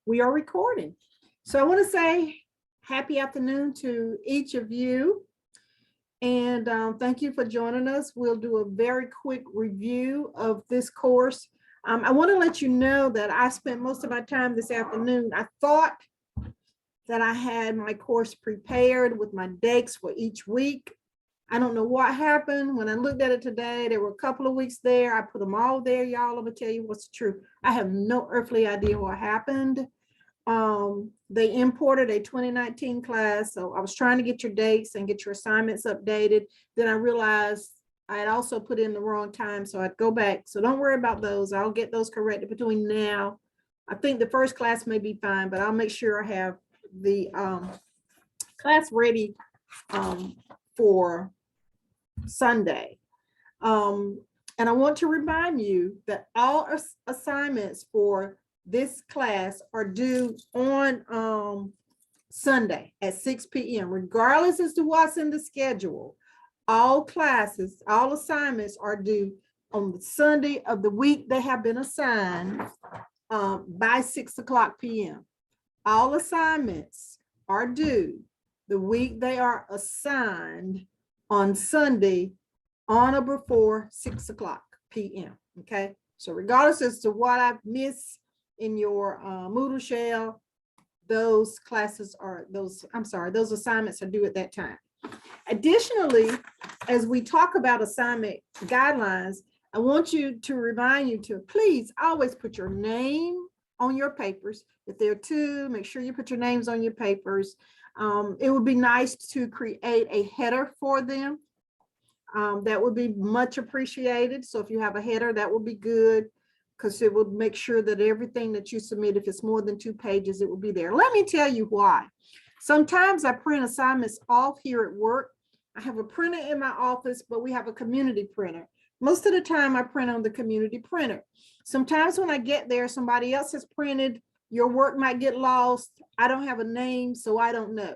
We are recording. So I want to say happy afternoon to each of you. And thank you for joining us. We'll do a very quick review of this course. I want to let you know that I spent most of my time this afternoon. I thought that I had my course prepared with my dates for each week. I don't know what happened. When I looked at it today, there were a couple of weeks there. I put them all there, y'all. I'm gonna tell you what's the truth. I have no earthly idea what happened. They imported a 2019 class, so I was trying to get your dates and get your assignments updated. Then I realized I had also put in the wrong time, so I'd go back. So don't worry about those. I'll get those corrected between now. I think the first class may be fine, but I'll make sure I have the class ready for Sunday. And I want to remind you that all assignments for this class are due on Sunday at 6 p.m. regardless as to what's in the schedule. All classes, all assignments are due on the Sunday of the week they have been assigned by 6 o'clock p.m. All assignments are due the week they are assigned on Sunday on or before 6 o'clock p.m. Okay, so regardless as to what I've missed in your Moodle shell, those classes are those assignments are due at that time. Additionally, as we talk about assignment guidelines, I want you to remind you to please always put your name on your papers. If there are two, make sure you put your names on your papers. It would be nice to create a header for them. That would be much appreciated. So if you have a header, that would be good because it will make sure that everything that you submit, if it's more than 2 pages, it will be there. Let me tell you why. Sometimes I print assignments off here at work. I have a printer in my office, but we have a community printer. Most of the time I print on the community printer. Sometimes when I get there, somebody else has printed, your work might get lost. I don't have a name, so I don't know.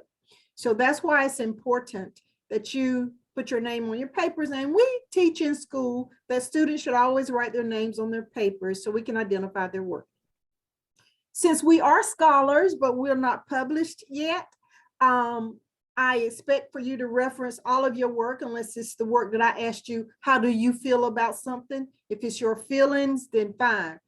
So that's why it's important that you put your name on your papers. And we teach in school that students should always write their names on their papers so we can identify their work. Since we are scholars, but we're not published yet, I expect for you to reference all of your work unless it's the work that I asked you, how do you feel about something? If it's your feelings, then fine.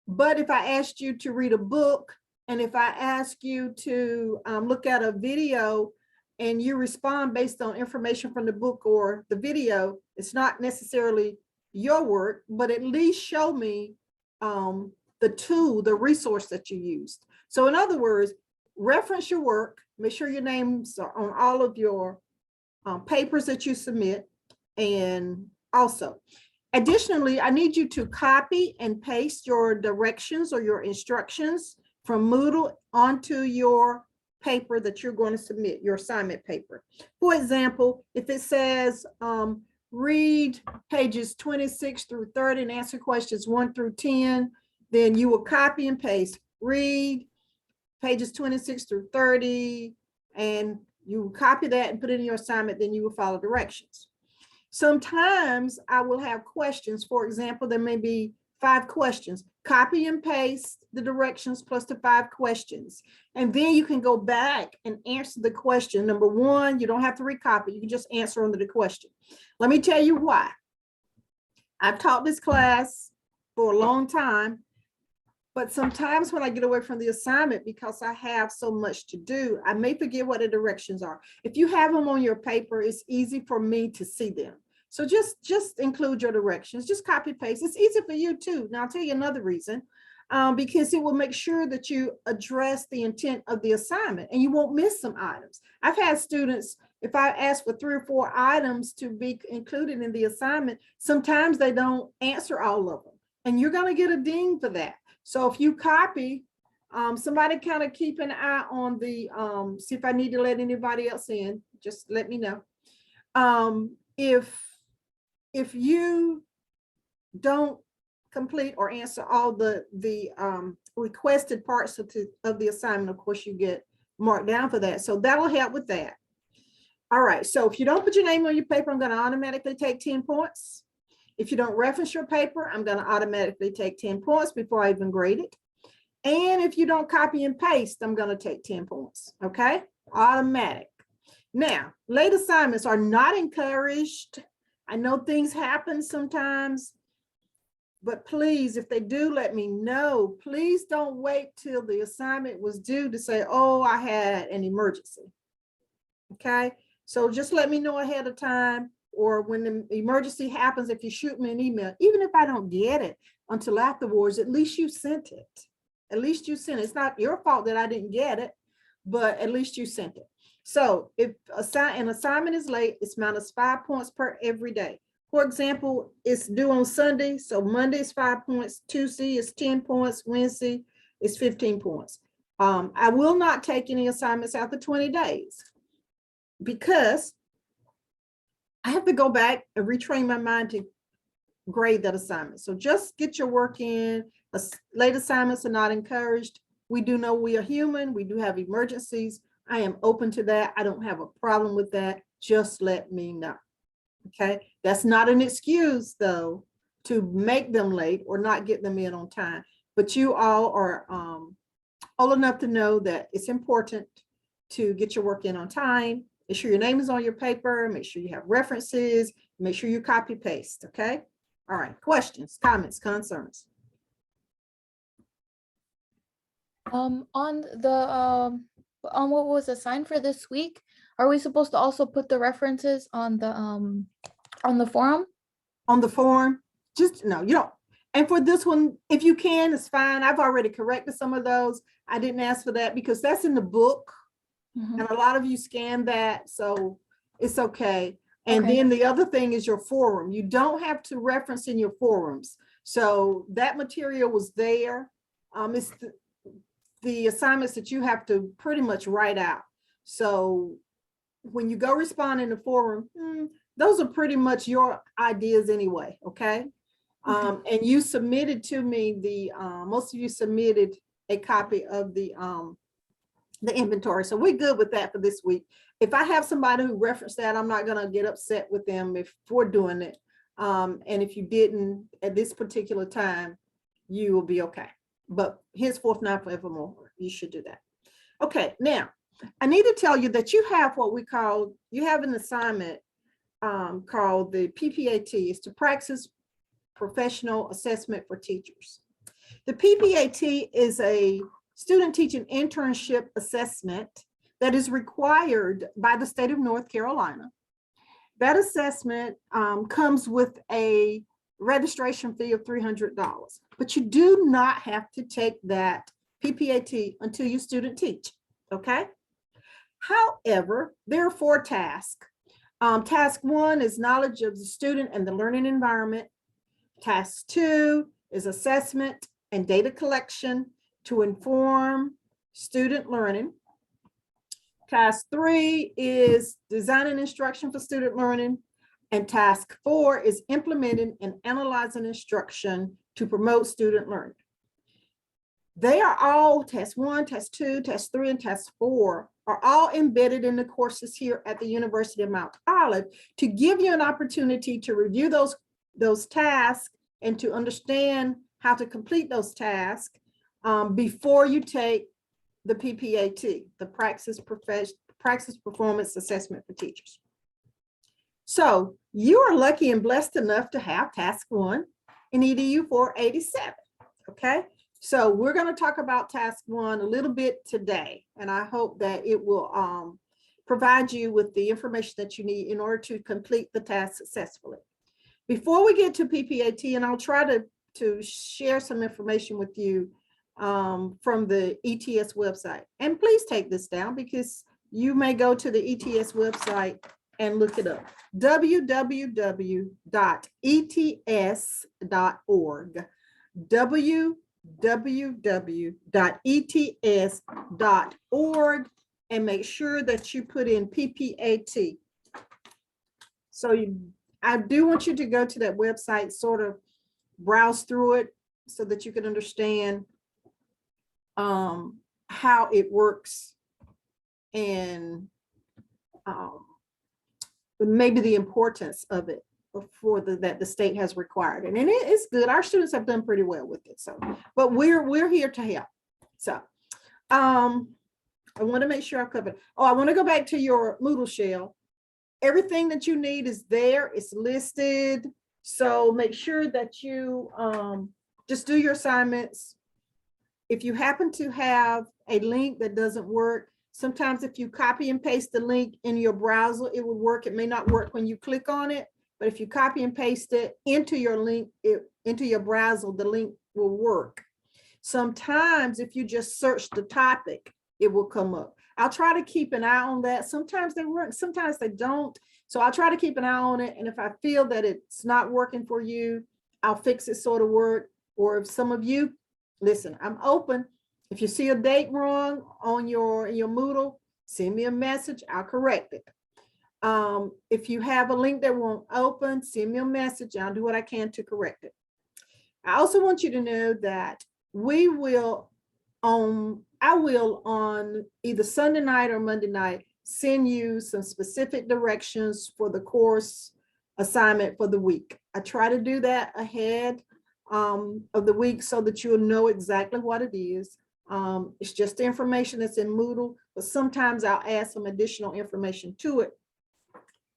But if I asked you to read a book, and if I ask you to look at a video and you respond based on information from the book or the video, it's not necessarily your work, but at least show me the tool, the resource that you used. So in other words, reference your work, make sure your names are on all of your papers that you submit. And also, additionally, I need you to copy and paste your directions or your instructions from Moodle onto your paper that you're going to submit, your assignment paper. For example, if it says read pages 26 through 30 and answer questions 1 through 10, then you will copy and paste read pages 26 through 30, and you copy that and put it in your assignment, then you will follow directions. Sometimes I will have questions. For example, there may be 5 questions. Copy and paste the directions plus the 5 questions. And then you can go back and answer the question. Number 1, you don't have to recopy. You can just answer under the question. Let me tell you why. I've taught this class for a long time, but sometimes when I get away from the assignment, because I have so much to do, I may forget what the directions are. If you have them on your paper, it's easy for me to see them. So just include your directions, just copy paste. It's easy for you too. Now I'll tell you another reason, because it will make sure that you address the intent of the assignment and you won't miss some items. I've had students, if I ask for 3 or 4 items to be included in the assignment, sometimes they don't answer all of them, and you're going to get a ding for that. So if you copy, somebody kind of keep an eye on the, see if I need to let anybody else in, just let me know. If you don't complete or answer all the requested parts of the assignment, of course you get marked down for that. So that'll help with that. All right, so if you don't put your name on your paper, I'm going to automatically take 10 points. If you don't reference your paper, I'm going to automatically take 10 points before I even grade it. And if you don't copy and paste, I'm going to take 10 points. Okay, automatic. Now, late assignments are not encouraged. I know things happen sometimes, but please, if they do, let me know. Please don't wait till the assignment was due to say, oh, I had an emergency. Okay, so just let me know ahead of time, or when the emergency happens, if you shoot me an email, even if I don't get it until afterwards, at least you sent it. At least you sent it. It's not your fault that I didn't get it, but at least you sent it. So if an assignment is late, it's -5 points per every day. For example, it's due on Sunday, so Monday is 5 points, Tuesday is 10 points, Wednesday is 15 points. I will not take any assignments after 20 days because I have to go back and retrain my mind to grade that assignment. So just get your work in. Late assignments are not encouraged. We do know we are human. We do have emergencies. I am open to that. I don't have a problem with that. Just let me know. Okay, that's not an excuse though to make them late or not get them in on time. But you all are old enough to know that it's important to get your work in on time. Make sure your name is on your paper. Make sure you have references. Make sure you copy paste. Okay. All right. Questions, comments, concerns. On what was assigned for this week, are we supposed to also put the references on the forum? On the form, just no, you don't. And for this one, if you can, it's fine. I've already corrected some of those. I didn't ask for that because that's in the book. And a lot of you scan that, so it's okay. And then the other thing is your forum. You don't have to reference in your forums. So that material was there. It's the assignments that you have to pretty much write out. So when you go respond in the forum, those are pretty much your ideas anyway, okay? And you submitted to me most of you submitted a copy of the inventory. So we're good with that for this week. If I have somebody who referenced that, I'm not gonna get upset with them if we're doing it. And if you didn't at this particular time, you will be okay. But henceforth, not forevermore, you should do that. Okay, now I need to tell you that you have what we call, you have an assignment called the PPAT. It's the Praxis Professional Assessment for Teachers. The PPAT is a student teaching internship assessment that is required by the state of North Carolina. That assessment comes with a registration fee of $300, but you do not have to take that PPAT until you student teach, okay? However, there are 4 tasks. Task 1 is knowledge of the student and the learning environment. Task 2 is assessment and data collection to inform student learning. Task 3 is designing instruction for student learning. And task 4 is implementing and analyzing instruction to promote student learning. They are all, task 1, task 2, task 3, and task 4 are all embedded in the courses here at the University of Mount Olive to give you an opportunity to review those tasks and to understand how to complete those tasks before you take the PPAT, the Praxis Performance Assessment for Teachers. So you are lucky and blessed enough to have task 1 in EDU 487, okay? So we're going to talk about task 1 a little bit today, and I hope that it will provide you with the information that you need in order to complete the task successfully. Before we get to PPAT, and I'll try to share some information with you from the ETS website. And please take this down because you may go to the ETS website and look it up. www.ets.org. www.ets.org, and make sure that you put in PPAT. So I do want you to go to that website, sort of browse through it so that you can understand how it works and maybe the importance of it that the state has required. And it is good. Our students have done pretty well with it. So, but we're here to help. So I want to make sure I've covered. Oh, I want to go back to your Moodle shell. Everything that you need is there. It's listed. So make sure that you just do your assignments. If you happen to have a link that doesn't work, sometimes if you copy and paste the link in your browser, it will work. It may not work when you click on it, but if you copy and paste it into your link, into your browser, the link will work. Sometimes if you just search the topic, it will come up. I'll try to keep an eye on that. Sometimes they work, sometimes they don't. So I'll try to keep an eye on it. And if I feel that it's not working for you, I'll fix it so it'll work. Or if some of you, listen, I'm open. If you see a date wrong on your Moodle, send me a message, I'll correct it. If you have a link that won't open, send me a message, I'll do what I can to correct it. I also want you to know that I will on either Sunday night or Monday night, send you some specific directions for the course assignment for the week. I try to do that ahead of the week so that you'll know exactly what it is. It's just the information that's in Moodle, but sometimes I'll add some additional information to it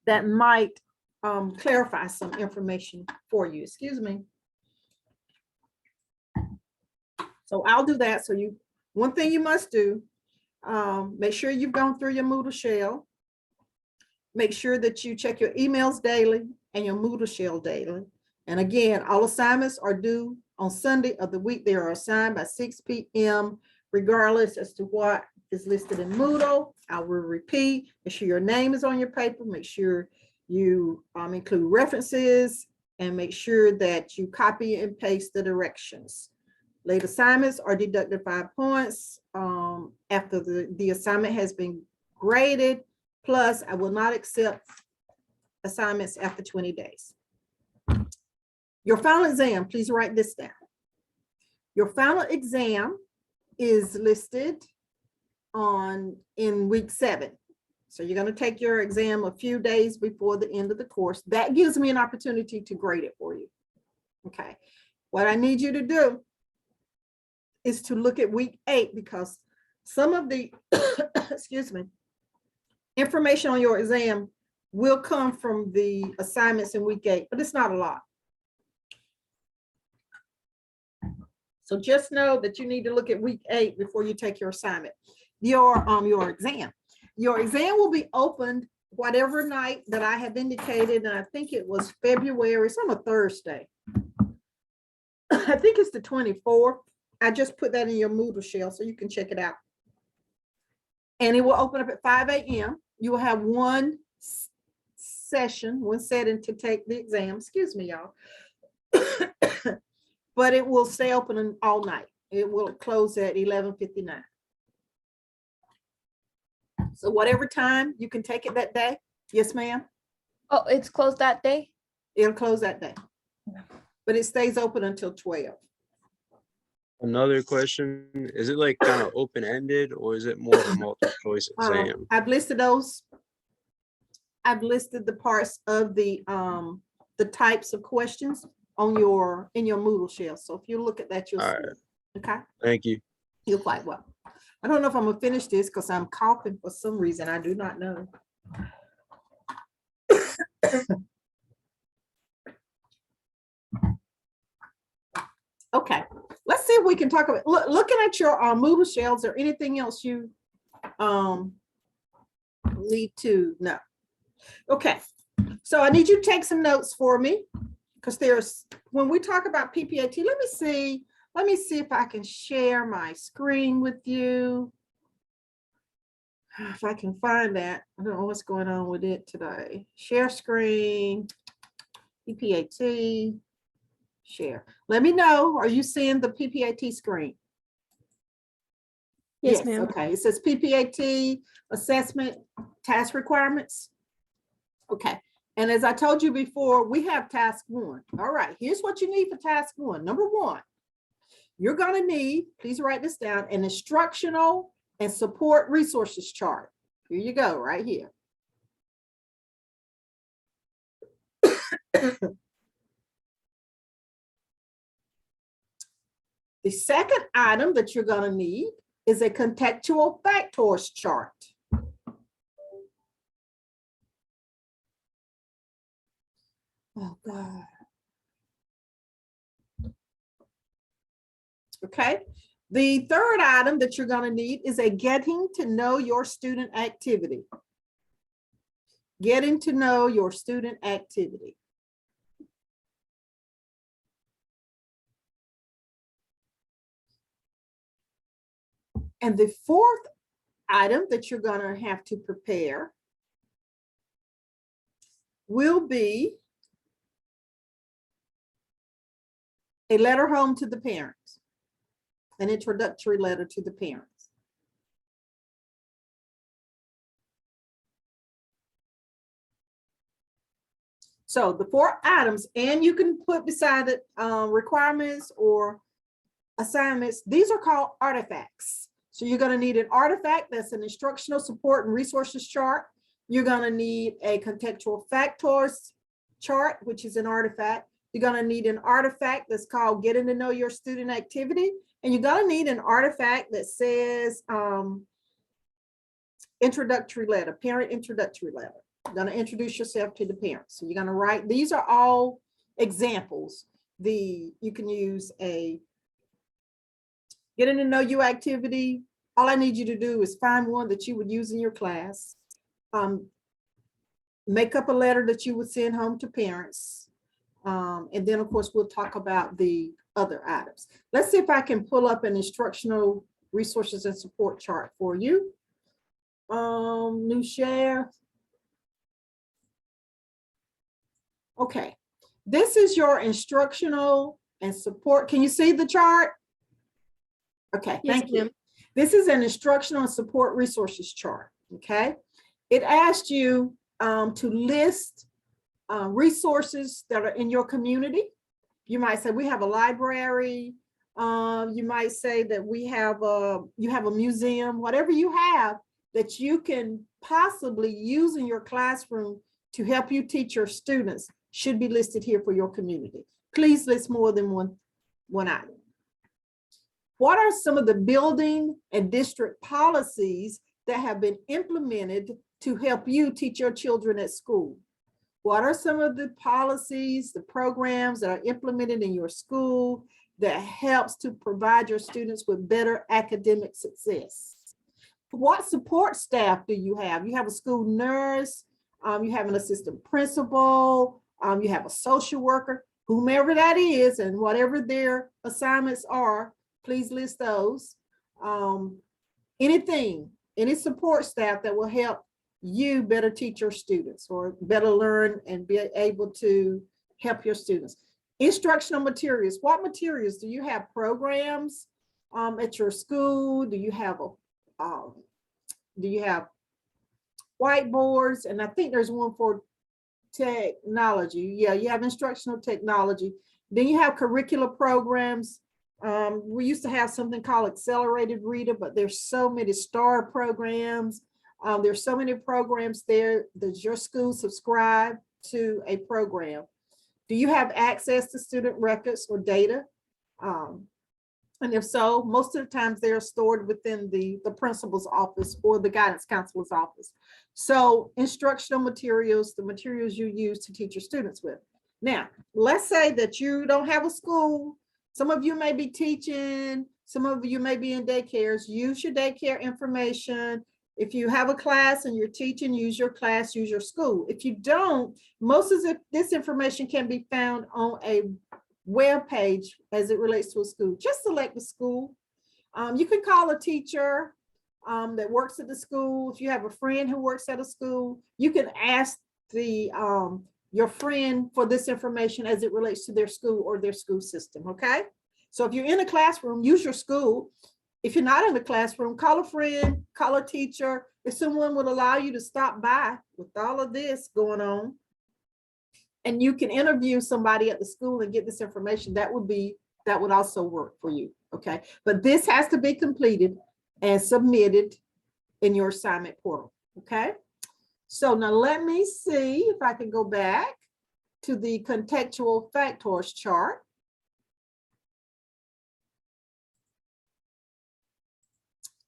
that might clarify some information for you. Excuse me. So I'll do that. So one thing you must do, make sure you've gone through your Moodle shell. Make sure that you check your emails daily and your Moodle shell daily. And again, all assignments are due on Sunday of the week. They are assigned by 6 p.m. regardless as to what is listed in Moodle. I will repeat, make sure your name is on your paper. Make sure you include references and make sure that you copy and paste the directions. Late assignments are deducted 5 points after the assignment has been graded. Plus, I will not accept assignments after 20 days. Your final exam, please write this down. Your final exam is listed in week 7. So you're going to take your exam a few days before the end of the course. That gives me an opportunity to grade it for you. Okay. What I need you to do is to look at week 8 because some of the, excuse me, information on your exam will come from the assignments in week 8, but it's not a lot. So just know that you need to look at week 8 before you take your assignment. Your exam. Your exam will be opened whatever night that I have indicated, and I think it was February, it's on a Thursday. I think it's the 24th. I just put that in your Moodle shell so you can check it out. And it will open up at 5 a.m. You will have one setting to take the exam. Excuse me, y'all. But it will stay open all night. It will close at 11:59. So whatever time you can take it that day. Yes, ma'am. Oh, it's closed that day? It'll close that day. But it stays open until 12. Another question, is it like kind of open-ended or is it more of a multiple choice exam? I've listed those. I've listed the parts of the types of questions in your Moodle shell. So if you look at that, you'll see it. Okay. Thank you. You're quite well. I don't know if I'm gonna finish this because I'm coughing for some reason. I do not know. Okay, let's see if we can talk about looking at your Moodle shells or anything else you need to know. Okay, so I need you to take some notes for me because when we talk about PPAT, let me see if I can share my screen with you. If I can find that. I don't know what's going on with it today. Share screen, PPAT, share. Let me know, are you seeing the PPAT screen? Yes, ma'am. Okay, it says PPAT assessment task requirements. Okay, and as I told you before, we have task 1. All right, here's what you need for task 1. Number 1, you're gonna need, please write this down, an instructional and support resources chart. Here you go, right here. The second item that you're going to need is a contextual factors chart. Oh, God. Okay. The third item that you're going to need is a getting to know your student activity. Getting to know your student activity. And the fourth item that you're going to have to prepare will be a letter home to the parents, an introductory letter to the parents. So the 4 items, and you can put beside it requirements or assignments. These are called artifacts. So you're going to need an artifact that's an instructional support and resources chart. You're going to need a contextual factors chart, which is an artifact. You're going to need an artifact that's called getting to know your student activity. And you're going to need an artifact that says introductory letter, parent introductory letter. You're going to introduce yourself to the parents. So you're going to write, these are all examples. You can use a getting to know you activity. All I need you to do is find one that you would use in your class. Make up a letter that you would send home to parents. And then of course, we'll talk about the other items. Let's see if I can pull up an instructional resources and support chart for you. New share. Okay, this is your instructional and support. Can you see the chart? Okay, Yes, thank you. ma'am. This is an instructional and support resources chart, okay? It asked you to list resources that are in your community. You might say we have a library. You might say that you have a museum, whatever you have that you can possibly use in your classroom to help you teach your students should be listed here for your community. Please list more than one item. What are some of the building and district policies that have been implemented to help you teach your children at school? What are some of the policies, the programs that are implemented in your school that helps to provide your students with better academic success? What support staff do you have? You have a school nurse, you have an assistant principal, you have a social worker, whomever that is, and whatever their assignments are, please list those. Any support staff that will help you better teach your students or better learn and be able to help your students. Instructional materials. What materials? Do you have programs at your school? Do you have whiteboards? And I think there's one for technology. Yeah, you have instructional technology. Then you have curricular programs. We used to have something called Accelerated Reader, but there's so many STAR programs. There's so many programs there. Does your school subscribe to a program? Do you have access to student records or data? And if so, most of the times they are stored within the principal's office or the guidance counselor's office. So instructional materials, the materials you use to teach your students with. Now, let's say that you don't have a school. Some of you may be teaching, some of you may be in daycares. Use your daycare information. If you have a class and you're teaching, use your class, use your school. If you don't, most of this information can be found on a web page as it relates to a school. Just select the school. You can call a teacher that works at the school. If you have a friend who works at a school, you can ask your friend for this information as it relates to their school or their school system, okay? So if you're in a classroom, use your school. If you're not in the classroom, call a friend, call a teacher. If someone would allow you to stop by with all of this going on, and you can interview somebody at the school and get this information, that would also work for you, okay? But this has to be completed and submitted in your assignment portal, okay? So now let me see if I can go back to the contextual factors chart.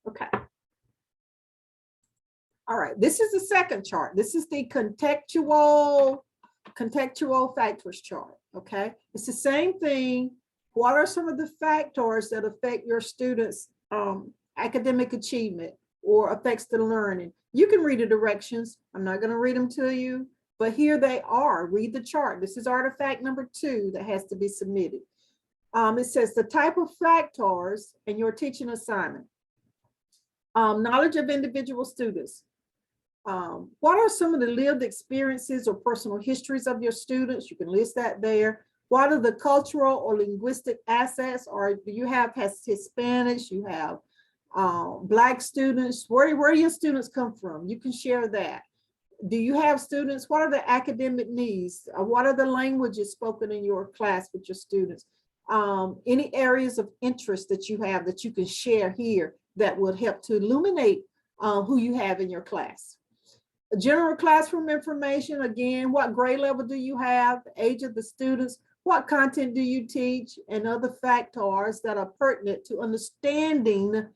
Okay. All right, this is the second chart. This is the contextual factors chart, okay? It's the same thing. What are some of the factors that affect your students' academic achievement or affects the learning? You can read the directions. I'm not going to read them to you, but here they are. Read the chart. This is artifact number 2 that has to be submitted. It says the type of factors in your teaching assignment. Knowledge of individual students. What are some of the lived experiences or personal histories of your students? You can list that there. What are the cultural or linguistic assets? Or do you have Hispanics? You have Black students? Where do your students come from? You can share that. Do you have students? What are the academic needs? What are the languages spoken in your class with your students? Any areas of interest that you have that you can share here that would help to illuminate who you have in your class. General classroom information, again, what grade level do you have, age of the students, what content do you teach, and other factors that are pertinent to understanding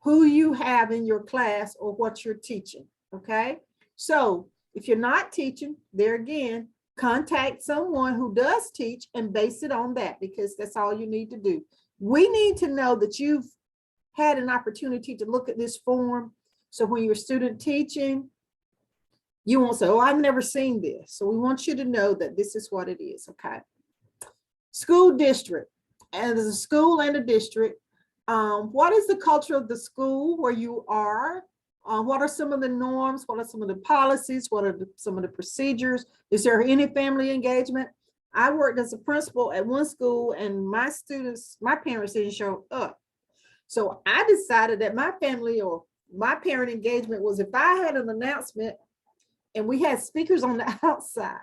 who you have in your class or what you're teaching, okay? So if you're not teaching, there again, contact someone who does teach and base it on that, because that's all you need to do. We need to know that you've had an opportunity to look at this form. So when you're student teaching, you won't say, oh, I've never seen this. So we want you to know that this is what it is, okay? School district, and there's a school and a district. What is the culture of the school where you are? What are some of the norms? What are some of the policies? What are some of the procedures? Is there any family engagement? I worked as a principal at one school and my students, my parents didn't show up. So I decided that my family or my parent engagement was if I had an announcement and we had speakers on the outside,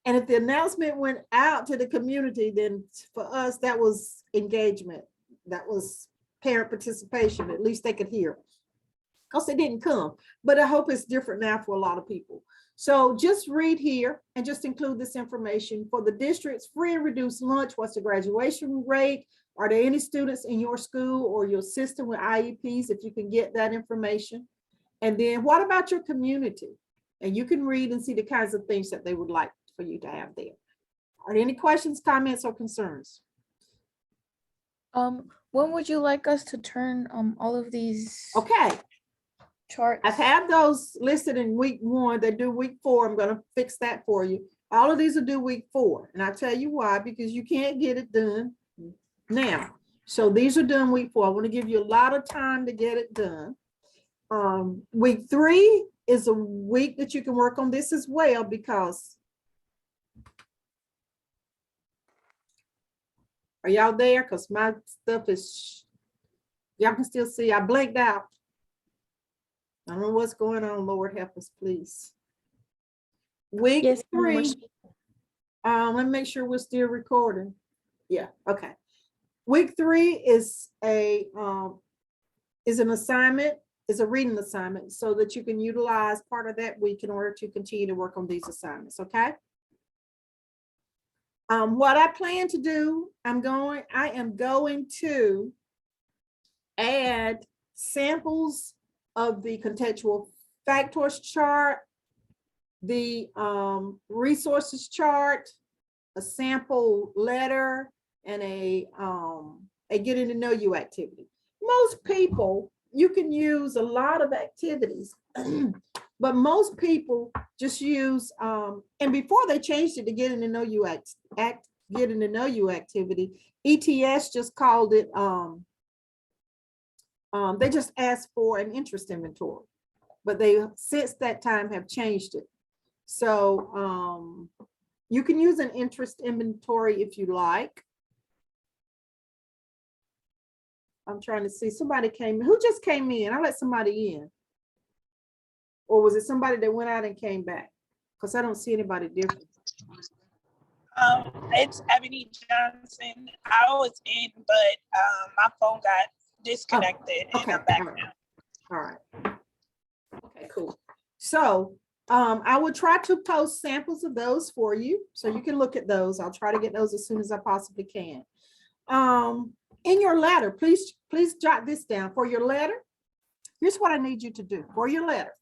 and if the announcement went out to the community, then for us, that was engagement. That was parent participation. At least they could hear. Because they didn't come. But I hope it's different now for a lot of people. So just read here and just include this information. For the district's free and reduced lunch, what's the graduation rate? Are there any students in your school or your system with IEPs, if you can get that information? And then what about your community? And you can read and see the kinds of things that they would like for you to have there. Are there any questions, comments, or concerns? When would you like us to turn all of these Okay, charts? I've had those listed in week 1. They do week 4. I'm going to fix that for you. All of these will do week 4. And I'll tell you why, because you can't get it done now. So these are done week 4. I want to give you a lot of time to get it done. Week 3 is a week that you can work on this as well, because are y'all there? Because my stuff is, y'all can still see, I blanked out. I don't know what's going on. Lord help us, please. Week Yes, 3. Let me make sure we're still recording. Yeah, okay. Week 3 is an assignment, is a reading assignment, so that you can utilize part of that week in order to continue to work on these assignments, okay? What I plan to do, I am going to add samples of the contextual factors chart, the resources chart, a sample letter, and a getting to know you activity. Most people, you can use a lot of activities, but most people just use, and before they changed it to getting to know you getting to know you activity, ETS just called it, they just asked for an interest inventory, but they since that time have changed it. So you can use an interest inventory if you like. I'm trying to see, somebody came, who just came in? I let somebody in. Or was it somebody that went out and came back? Because I don't see anybody different. It's Ebony Johnson. I was in, but my phone got disconnected, okay. and I'm back All right. now. All right. Okay, cool. So I will try to post samples of those for you, so you can look at those. I'll try to get those as soon as I possibly can. In your letter, please jot this down. For your letter, Here's what I need you to do for your letter,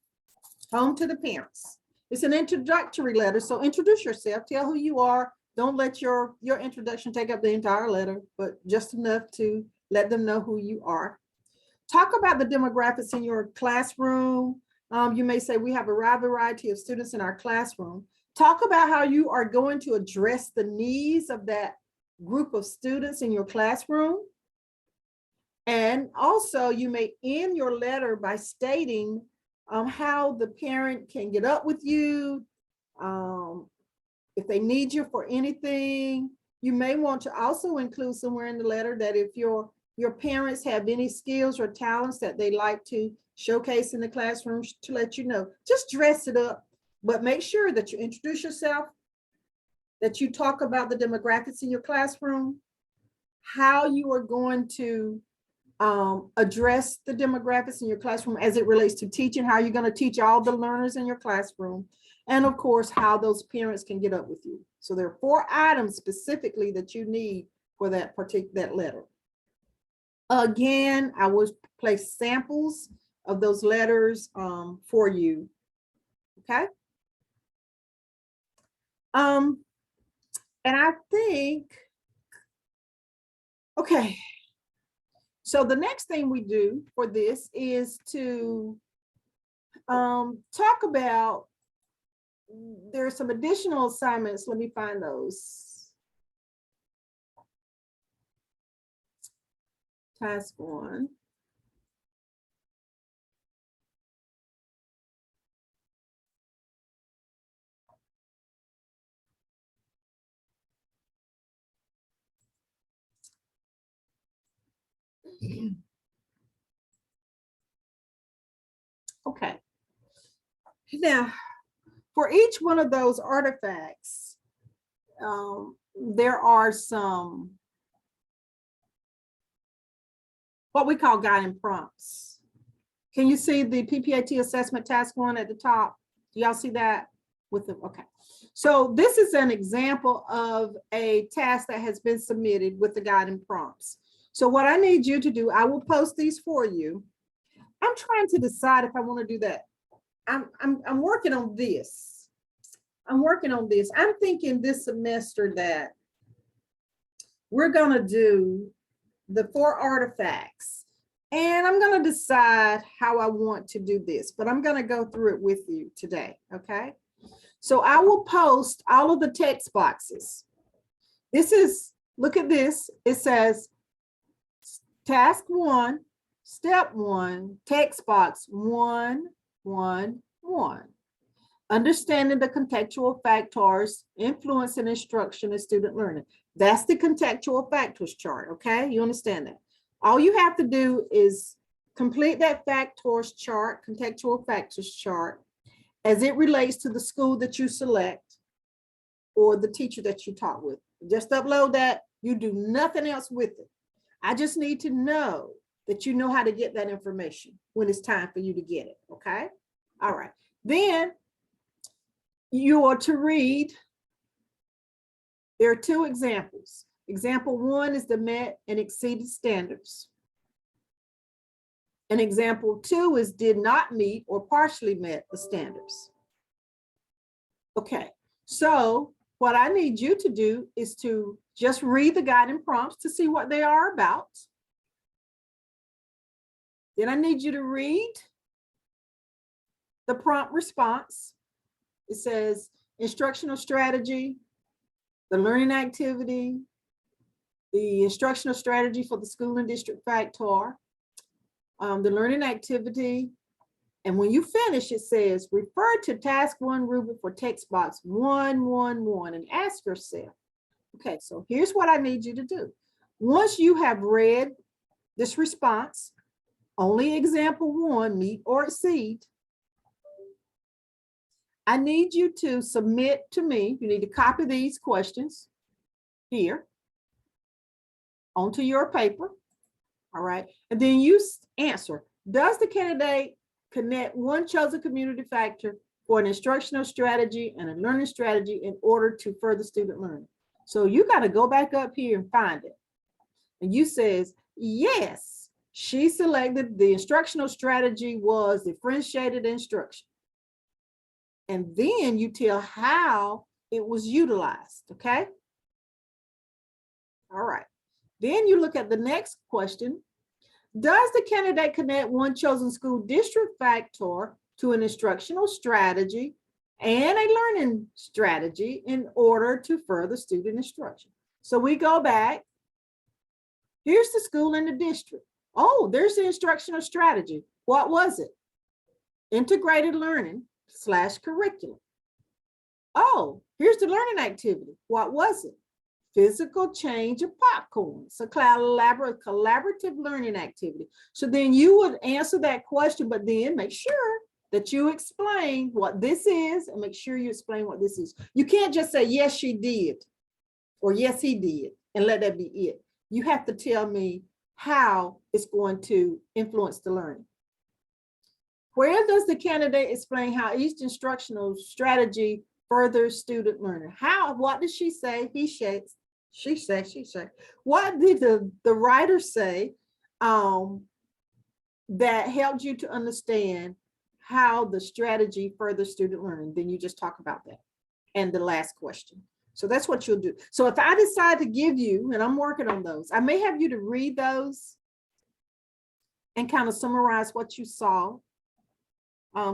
home to the parents. It's an introductory letter, so introduce yourself, tell who you are. Don't let your introduction take up the entire letter, but just enough to let them know who you are. Talk about the demographics in your classroom. You may say we have a wide variety of students in our classroom. Talk about how you are going to address the needs of that group of students in your classroom. And also you may end your letter by stating how the parent can get up with you, if they need you for anything. You may want to also include somewhere in the letter that if your parents have any skills or talents that they like to showcase in the classroom, to let you know. Just dress it up, but make sure that you introduce yourself, that you talk about the demographics in your classroom, how you are going to address the demographics in your classroom as it relates to teaching, how you're going to teach all the learners in your classroom, and of course, how those parents can get up with you. So there are 4 items specifically that you need for that letter. Again, I will place samples of those letters for you. Okay. And I think, okay. So the next thing we do for this is to talk about, there are some additional assignments. Let me find those. Task 1. Okay. Now, for each one of those artifacts, there are some what we call guiding prompts. Can you see the PPAT assessment task 1 at the top? Do y'all see that? With the, okay. So this is an example of a task that has been submitted with the guiding prompts. So what I need you to do, I will post these for you. I'm trying to decide if I want to do that. I'm working on this. I'm working on this. I'm thinking this semester that we're going to do the 4 artifacts, and I'm going to decide how I want to do this, but I'm going to go through it with you today. Okay. So I will post all of the text boxes. This is, look at this. It says task 1, step 1, text box 1, 1, 1. Understanding the contextual factors influence and instruction in student learning. That's the contextual factors chart, okay? You understand that? All you have to do is complete that factors chart, contextual factors chart, as it relates to the school that you select or the teacher that you taught with. Just upload that. You do nothing else with it. I just need to know that you know how to get that information when it's time for you to get it, okay? All right. Then you are to read. There are 2 examples. Example 1 is the met and exceeded standards. And example 2 is did not meet or partially met the standards. Okay, so what I need you to do is to just read the guiding prompts to see what they are about. Then I need you to read the prompt response. It says instructional strategy, the learning activity, the instructional strategy for the school and district factor, the learning activity. And when you finish, it says refer to task 1 rubric for text box 111 and ask yourself, okay, so here's what I need you to do. Once you have read this response, only example 1, meet or exceed, I need you to submit to me. You need to copy these questions here onto your paper. All right. And then you answer, does the candidate connect one chosen community factor for an instructional strategy and a learning strategy in order to further student learning? So you got to go back up here and find it. And you says, yes, She selected the instructional strategy was differentiated instruction. And then you tell how it was utilized, okay? All right. Then you look at the next question. Does the candidate connect one chosen school district factor to an instructional strategy and a learning strategy in order to further student instruction? So we go back. Here's the school in the district. Oh, there's the instructional strategy. What was it? Integrated learning / curriculum. Oh, here's the learning activity. What was it? Physical change of popcorn. So collaborative learning activity. So then you would answer that question, but then make sure that you explain what this is and make sure you explain what this is. You can't just say, yes, she did, or yes, he did, and let that be it. You have to tell me how it's going to influence the learning. Where does the candidate explain how each instructional strategy furthers student learning? How, what did she say? He said, she said. What did the writer say that helped you to understand how the strategy furthers student learning? Then you just talk about that. And the last question. So that's what you'll do. So if I decide to give you, and I'm working on those, I may have you to read those and kind of summarize what you saw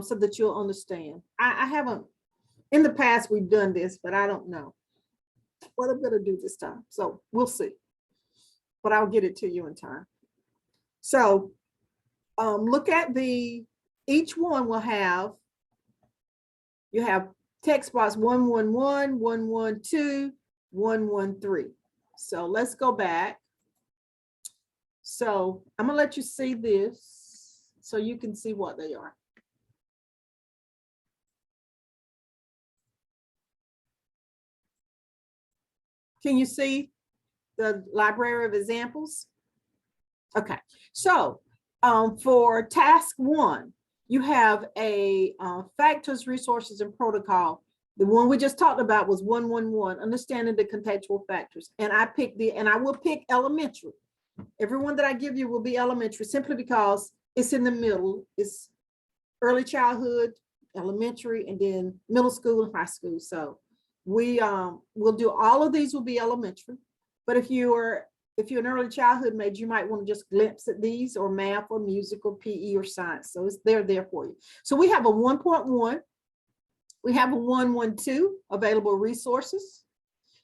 so that you'll understand. I haven't, in the past we've done this, but I don't know what I'm gonna do this time. So we'll see, but I'll get it to you in time. So look at each one will have, you have text box 111, 112, 113. So let's go back. So I'm gonna let you see this so you can see what they are. Can you see the library of examples? Okay, so for task 1, you have a factors, resources, and protocol. The one we just talked about was 111, understanding the contextual factors. And I picked and I will pick elementary. Everyone that I give you will be elementary simply because it's in the middle. It's early childhood, elementary, and then middle school and high school. So we'll do all of these will be elementary. But if you're an early childhood major, you might want to just glimpse at these, or math or music or PE or science. So they're there for you. So we have a 1.1. We have a 112, available resources.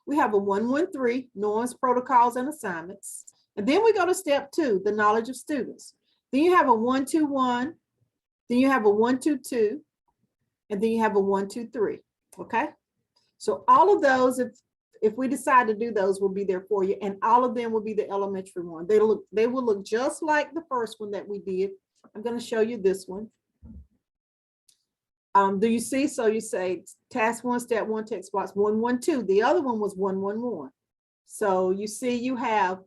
We have a 113, norms, protocols, and assignments. And then we go to step 2, the knowledge of students. Then you have a 121, then you have a 122, and then you have a 123, okay? So all of those, if we decide to do those, will be there for you, and all of them will be the elementary one. They will look just like the first one that we did. I'm going to show you this one. Do you see? So you say task 1, step 1, text box 112. The other one was 111. So you see, you have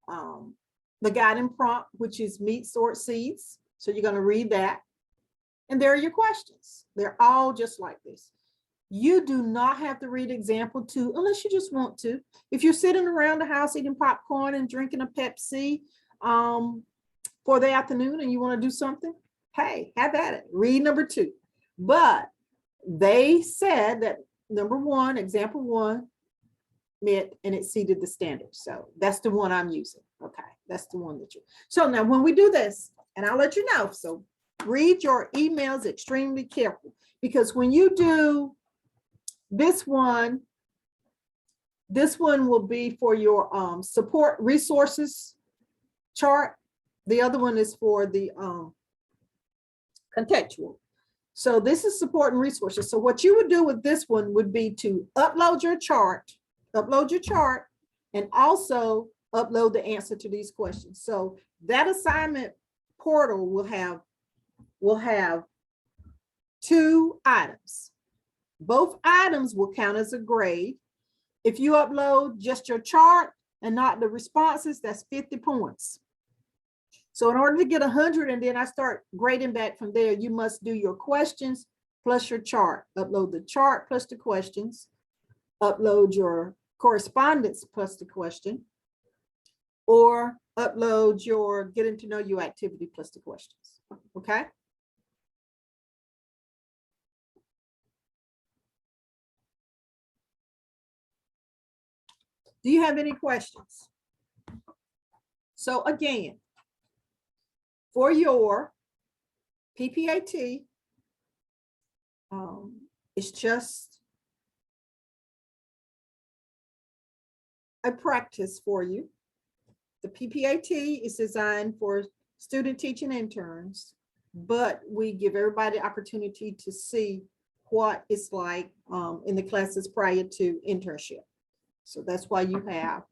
the guiding prompt, which is meet, sort, seeds. So you're going to read that, and there are your questions. They're all just like this. You do not have to read example 2 unless you just want to. If you're sitting around the house eating popcorn and drinking a Pepsi for the afternoon and you want to do something, hey, have at it. Read number 2. But they said that number 1, example 1, met and exceeded the standard. So that's the one I'm using. Okay, that's the one that you. So now when we do this, and I'll let you know, so read your emails extremely careful, because when you do this one will be for your support resources chart. The other one is for the contextual. So this is support and resources. So what you would do with this one would be to upload your chart, and also upload the answer to these questions. So that assignment portal will have 2 items. Both items will count as a grade. If you upload just your chart and not the responses, that's 50 points. So in order to get 100 and then I start grading back from there, you must do your questions plus your chart. Upload the chart plus the questions. Upload your correspondence plus the question. Or upload your getting to know you activity plus the questions. Okay. Do you have any questions? So again, for your PPAT, it's just a practice for you. The PPAT is designed for student teaching interns, but we give everybody the opportunity to see what it's like in the classes prior to internship. So that's why you have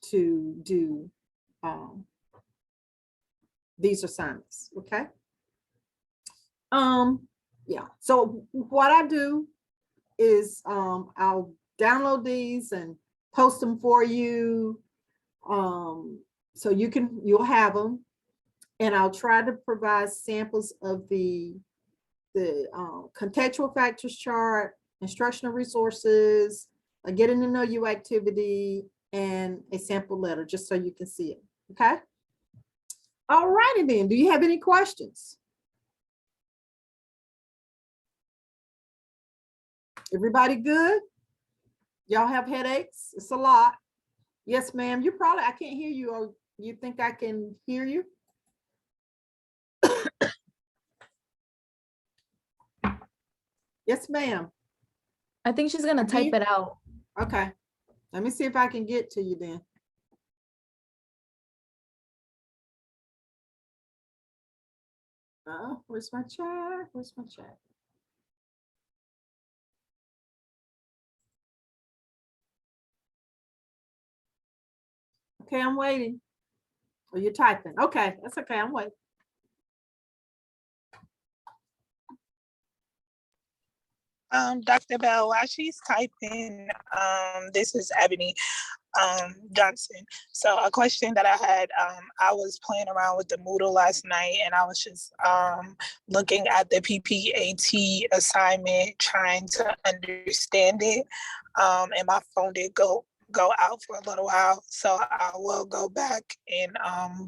to do these assignments, okay? Yeah, so what I do is I'll download these and post them for you. So you'll have them, and I'll try to provide samples of the contextual factors chart, instructional resources, a getting to know you activity, and a sample letter, just so you can see it, okay? All righty then, do you have any questions? Everybody good? Y'all have headaches? It's a lot. Yes, ma'am. You probably, I can't hear you, or you think I can hear you? Yes, ma'am. I think she's gonna type Again? it out. Okay. Let me see if I can get to you then. Where's my chat? Where's my chat? Okay, I'm waiting. Oh, you're typing. Okay, that's okay. I'm waiting. Dr. Bell, while she's typing, this is Ebony Johnson. So a question that I had, I was playing around with the Moodle last night, and I was just looking at the PPAT assignment, trying to understand it. And my phone did go out for a little while, so I will go back and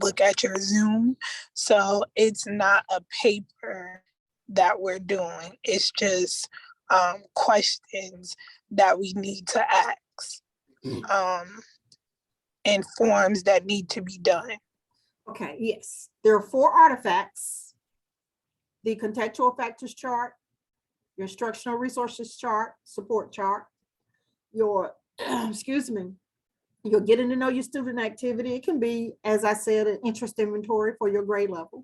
look at your Zoom. So it's not a paper that we're doing, it's just questions that we need to ask, and forms that need to be done. Okay, yes. There are 4 artifacts: the contextual factors chart, your instructional resources chart, support chart, your, excuse me, you're getting to know your student activity. It can be, as I said, an interest inventory for your grade level.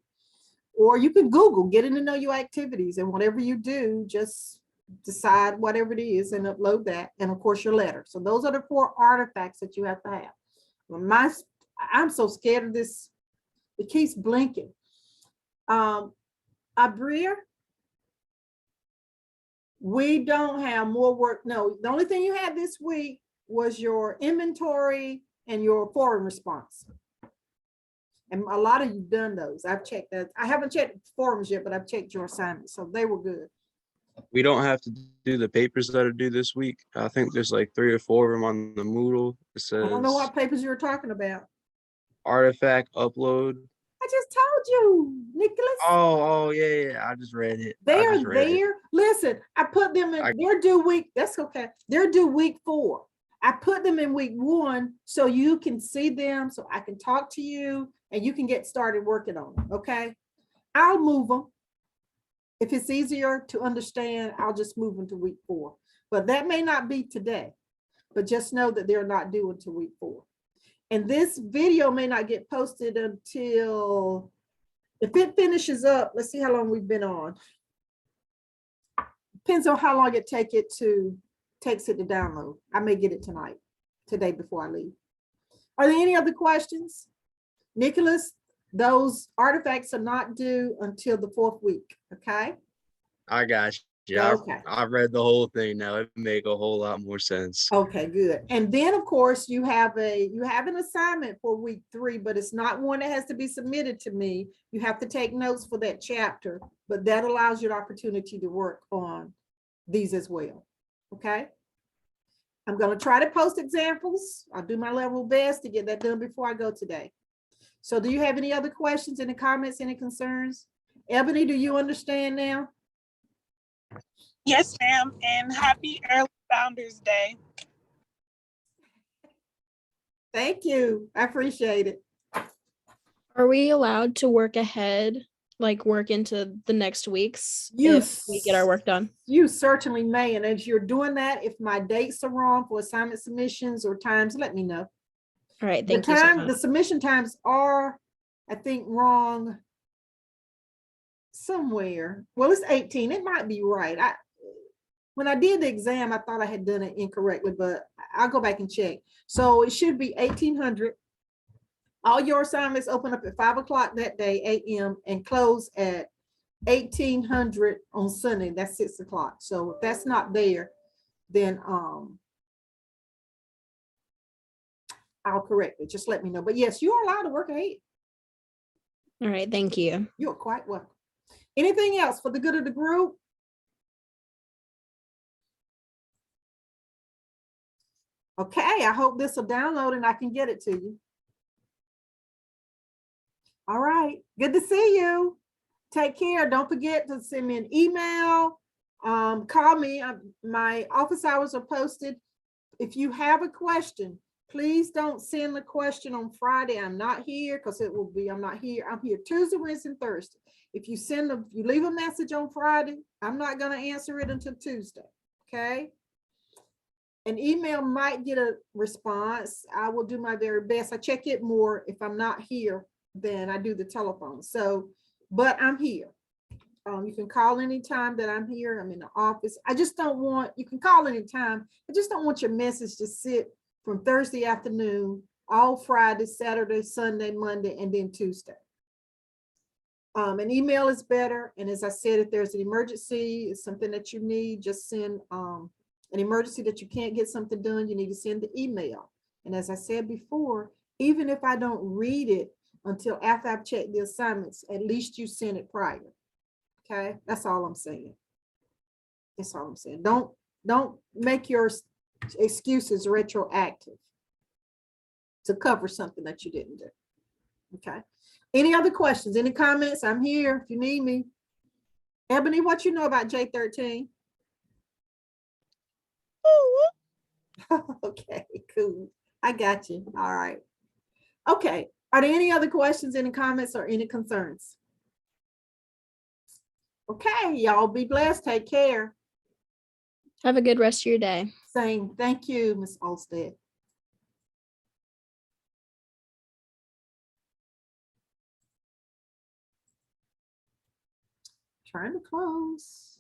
Or you can Google getting to know your activities, and whatever you do, just decide whatever it is and upload that. And of course, your letter. So those are the 4 artifacts that you have to have. Well, I'm so scared of this. It keeps blinking. Abria, we don't have more work. No, the only thing you had this week was your inventory and your forum response. And a lot of you done those. I've checked that. I haven't checked forums yet, but I've checked your assignments, so they were good. We don't have to do the papers that are due this week. I think there's like 3 or 4 of them on the Moodle. It I don't know says what papers you were talking about. artifact upload. I just told you, Nicholas. Oh, yeah. I just read it. They I are just read it. there. Listen, I put them in, they're due week, that's okay. They're due week 4. I put them in week 1 so you can see them, so I can talk to you and you can get started working on them, okay? I'll move them. If it's easier to understand, I'll just move them to week 4. But that may not be today, but just know that they're not due until week 4. And this video may not get posted until, if it finishes up, let's see how long we've been on. Depends on how long it takes it to download. I may get it today before I leave. Are there any other questions? Nicholas, those artifacts are not due until the 4th week, okay? I got you. Okay. I read the whole thing now. It make a whole lot more sense. Okay, good. And then of course you have an assignment for week 3, but it's not one that has to be submitted to me. You have to take notes for that chapter, but that allows you the opportunity to work on these as well. Okay. I'm going to try to post examples. I'll do my level best to get that done before I go today. So do you have any other questions, any comments, any concerns? Ebony, do you understand now? Yes, ma'am, and happy early Founders Day. Thank you. I appreciate it. Are we allowed to work ahead, like work into the next weeks You if we get our work done? You certainly may. And as you're doing that, if my dates are wrong for assignment submissions or times, let me know. All right, The thank you so time, much. the submission times are, I think, wrong somewhere. Well, it's 18. It might be right. When I did the exam, I thought I had done it incorrectly, but I'll go back and check. So it should be 1800. All your assignments open up at 5 o'clock that day, a.m. and close at 1800 on Sunday. That's 6 o'clock. So if that's not there, then I'll correct it. Just let me know. But yes, you are allowed to work ahead. All right, thank you. You're quite welcome. Anything else for the good of the group? Okay, I hope this will download and I can get it to you. All right, good to see you. Take care. Don't forget to send me an email. Call me. My office hours are posted. If you have a question, please don't send the question on Friday. I'm not here because it will be, I'm not here. I'm here Tuesday, Wednesday, and Thursday. If you you leave a message on Friday, I'm not going to answer it until Tuesday. Okay. An email might get a response. I will do my very best. I check it more if I'm not here than I do the telephone. So, but I'm here. You can call anytime that I'm here. I'm in the office. I just don't want, you can call anytime. I just don't want your message to sit from Thursday afternoon, all Friday, Saturday, Sunday, Monday, and then Tuesday. An email is better. And as I said, if there's an emergency, it's something that you need, just send an emergency that you can't get something done, you need to send the email. And as I said before, even if I don't read it until after I've checked the assignments, at least you send it prior. Okay, that's all I'm saying. That's all I'm saying. Don't make your excuses retroactive to cover something that you didn't do. Okay. Any other questions? Any comments? I'm here if you need me. Ebony, what you know about J13? Okay, cool. I got you. All right. Okay. Are there any other questions, any comments, or any concerns? Okay, y'all be blessed. Take care. Have a good rest of your day. Same. Thank you, Ms. Olstead. Trying to close.